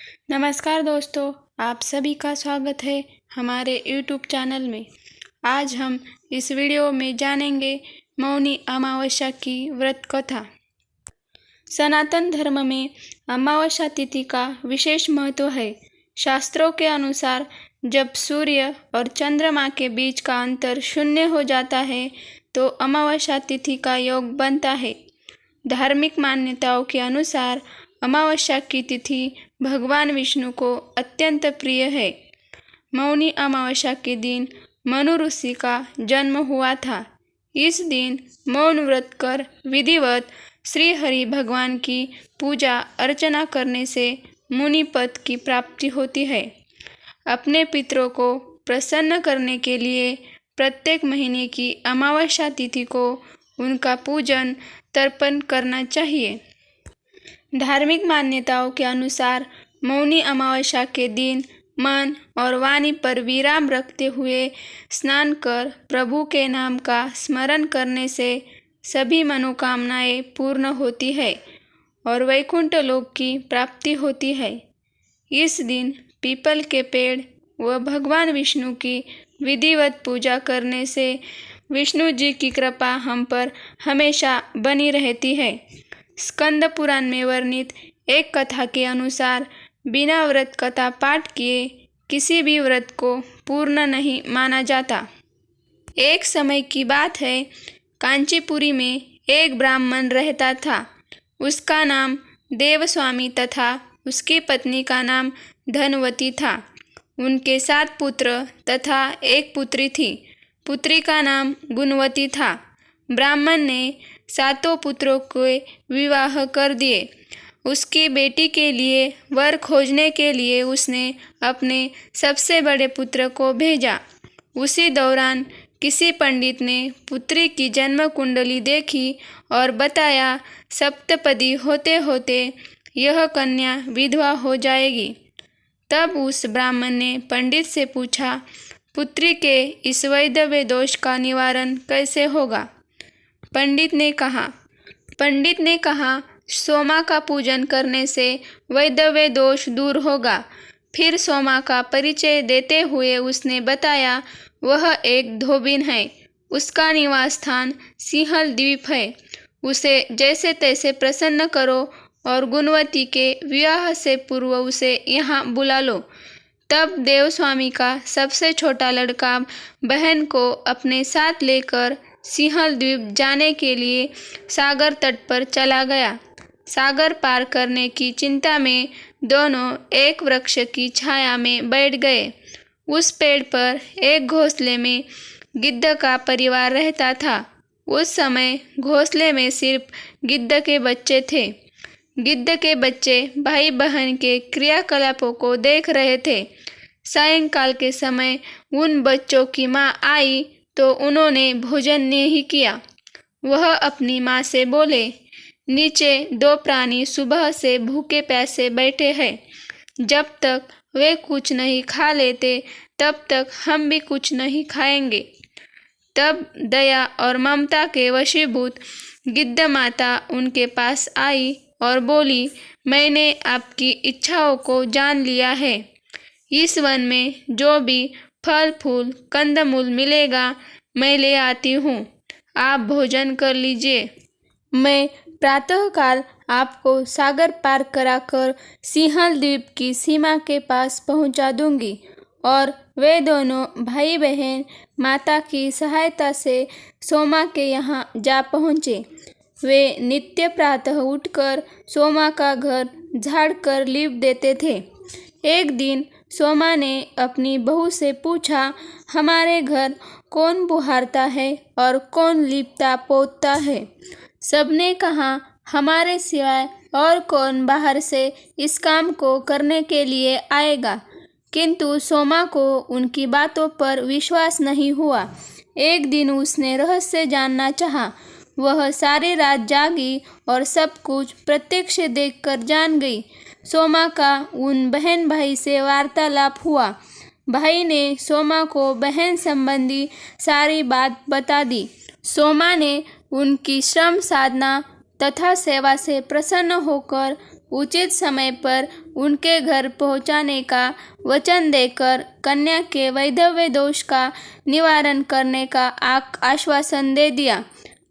नमस्कार दोस्तों, आप सभी का स्वागत है हमारे YouTube चैनल में। आज हम इस वीडियो में जानेंगे मौनी अमावस्या की व्रत कथा। सनातन धर्म में अमावस्या तिथि का विशेष महत्व है। शास्त्रों के अनुसार जब सूर्य और चंद्रमा के बीच का अंतर शून्य हो जाता है तो अमावस्या तिथि का योग बनता है। धार्मिक मान्यताओं के अनुसार अमावस्या की तिथि भगवान विष्णु को अत्यंत प्रिय है। मौनी अमावस्या के दिन मनु ऋषि का जन्म हुआ था। इस दिन मौन व्रत कर विधिवत श्री हरि भगवान की पूजा अर्चना करने से मुनि पद की प्राप्ति होती है। अपने पितरों को प्रसन्न करने के लिए प्रत्येक महीने की अमावस्या तिथि को उनका पूजन तर्पण करना चाहिए। धार्मिक मान्यताओं के अनुसार मौनी अमावस्या के दिन मन और वाणी पर विराम रखते हुए स्नान कर प्रभु के नाम का स्मरण करने से सभी मनोकामनाएं पूर्ण होती है और वैकुंठ लोक की प्राप्ति होती है। इस दिन पीपल के पेड़ व भगवान विष्णु की विधिवत पूजा करने से विष्णु जी की कृपा हम पर हमेशा बनी रहती है। स्कंद पुराण में वर्णित एक कथा के अनुसार बिना व्रत कथा पाठ किए किसी भी व्रत को पूर्ण नहीं माना जाता। एक समय की बात है, कांचीपुरी में एक ब्राह्मण रहता था। उसका नाम देवस्वामी तथा उसकी पत्नी का नाम धनवती था। उनके 7 पुत्र तथा एक पुत्री थी। पुत्री का नाम गुणवती था। ब्राह्मण ने 7 पुत्रों के विवाह कर दिए। उसकी बेटी के लिए वर खोजने के लिए उसने अपने सबसे बड़े पुत्र को भेजा। उसी दौरान किसी पंडित ने पुत्री की जन्म कुंडली देखी और बताया, सप्तपदी होते होते यह कन्या विधवा हो जाएगी। तब उस ब्राह्मण ने पंडित से पूछा, पुत्री के इस वैधव्य दोष का निवारण कैसे होगा? पंडित ने कहा, सोमा का पूजन करने से वैधव्य दोष दूर होगा। फिर सोमा का परिचय देते हुए उसने बताया, वह एक धोबिन है। उसका निवास स्थान सिंहल द्वीप है। उसे जैसे तैसे प्रसन्न करो और गुणवती के विवाह से पूर्व उसे यहाँ बुला लो। तब देवस्वामी का सबसे छोटा लड़का बहन को अपने साथ लेकर सिंहल द्वीप जाने के लिए सागर तट पर चला गया। सागर पार करने की चिंता में दोनों एक वृक्ष की छाया में बैठ गए। उस पेड़ पर एक घोंसले में गिद्ध का परिवार रहता था। उस समय घोंसले में सिर्फ गिद्ध के बच्चे थे। गिद्ध के बच्चे भाई बहन के क्रियाकलापों को देख रहे थे। सायंकाल के समय उन बच्चों की माँ आई तो उन्होंने भोजन नहीं किया। वह अपनी माँ से बोले, नीचे 2 प्राणी सुबह से भूखे प्यासे बैठे हैं। जब तक वे कुछ नहीं खा लेते तब तक हम भी कुछ नहीं खाएंगे। तब दया और ममता के वशीभूत गिद्ध माता उनके पास आई और बोली, मैंने आपकी इच्छाओं को जान लिया है। इस वन में जो भी फल फूल कंदमूल मिलेगा मैं ले आती हूँ। आप भोजन कर लीजिए। मैं प्रातःकाल आपको सागर पार कराकर सिंहल द्वीप की सीमा के पास पहुंचा दूंगी। और वे दोनों भाई बहन माता की सहायता से सोमा के यहाँ जा पहुँचे। वे नित्य प्रातः उठकर सोमा का घर झाड़ कर लीप देते थे। एक दिन सोमा ने अपनी बहू से पूछा, हमारे घर कौन बुहारता है और कौन लीपता पोतता है? सबने कहा, हमारे सिवाय और कौन बाहर से इस काम को करने के लिए आएगा? किंतु सोमा को उनकी बातों पर विश्वास नहीं हुआ। एक दिन उसने रहस्य जानना चाहा। वह सारी रात जागी और सब कुछ प्रत्यक्ष देखकर जान गई। सोमा का उन बहन भाई से वार्तालाप हुआ। भाई ने सोमा को बहन संबंधी सारी बात बता दी। सोमा ने उनकी श्रम साधना तथा सेवा से प्रसन्न होकर उचित समय पर उनके घर पहुंचाने का वचन देकर कन्या के वैधव्य दोष का निवारण करने का आश्वासन दे दिया,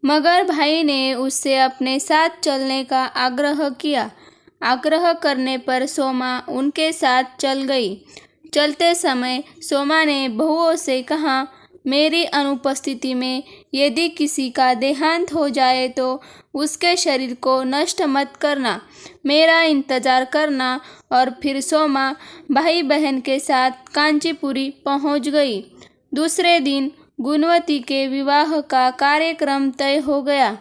मगर भाई ने उससे अपने साथ चलने का आग्रह किया। आग्रह करने पर सोमा उनके साथ चल गई। चलते समय सोमा ने बहुओं से कहा, मेरी अनुपस्थिति में यदि किसी का देहांत हो जाए तो उसके शरीर को नष्ट मत करना, मेरा इंतजार करना। और फिर सोमा भाई बहन के साथ कांचीपुरी पहुंच गई। दूसरे दिन गुणवती के विवाह का कार्यक्रम तय हो गया।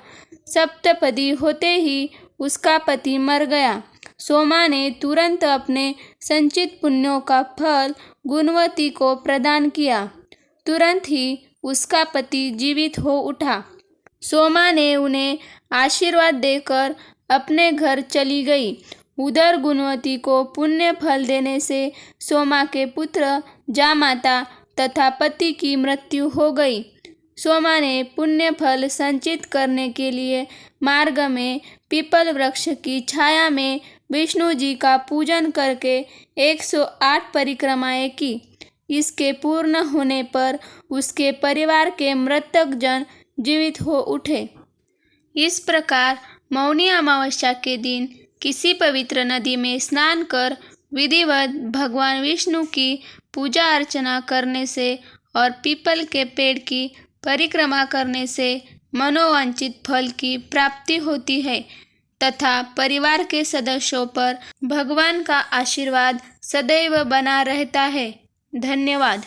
सप्तपदी होते ही उसका पति मर गया। सोमा ने तुरंत अपने संचित पुण्यों का फल गुणवती को प्रदान किया। तुरंत ही उसका पति जीवित हो उठा। सोमा ने उन्हें आशीर्वाद देकर अपने घर चली गई। उधर गुणवती को पुण्य फल देने से सोमा के पुत्र जामाता तथा पति की मृत्यु हो गई। सोमा ने पुण्य फल संचित करने के लिए मार्ग में पीपल वृक्ष की छाया में विष्णु जी का पूजन करके 108 परिक्रमाएं की। इसके पूर्ण होने पर उसके परिवार के मृतक जन जीवित हो उठे। इस प्रकार मौनी अमावस्या के दिन किसी पवित्र नदी में स्नान कर विधिवत भगवान विष्णु की पूजा अर्चना करने से और पीपल के पेड़ की परिक्रमा करने से मनोवांछित फल की प्राप्ति होती है तथा परिवार के सदस्यों पर भगवान का आशीर्वाद सदैव बना रहता है। धन्यवाद।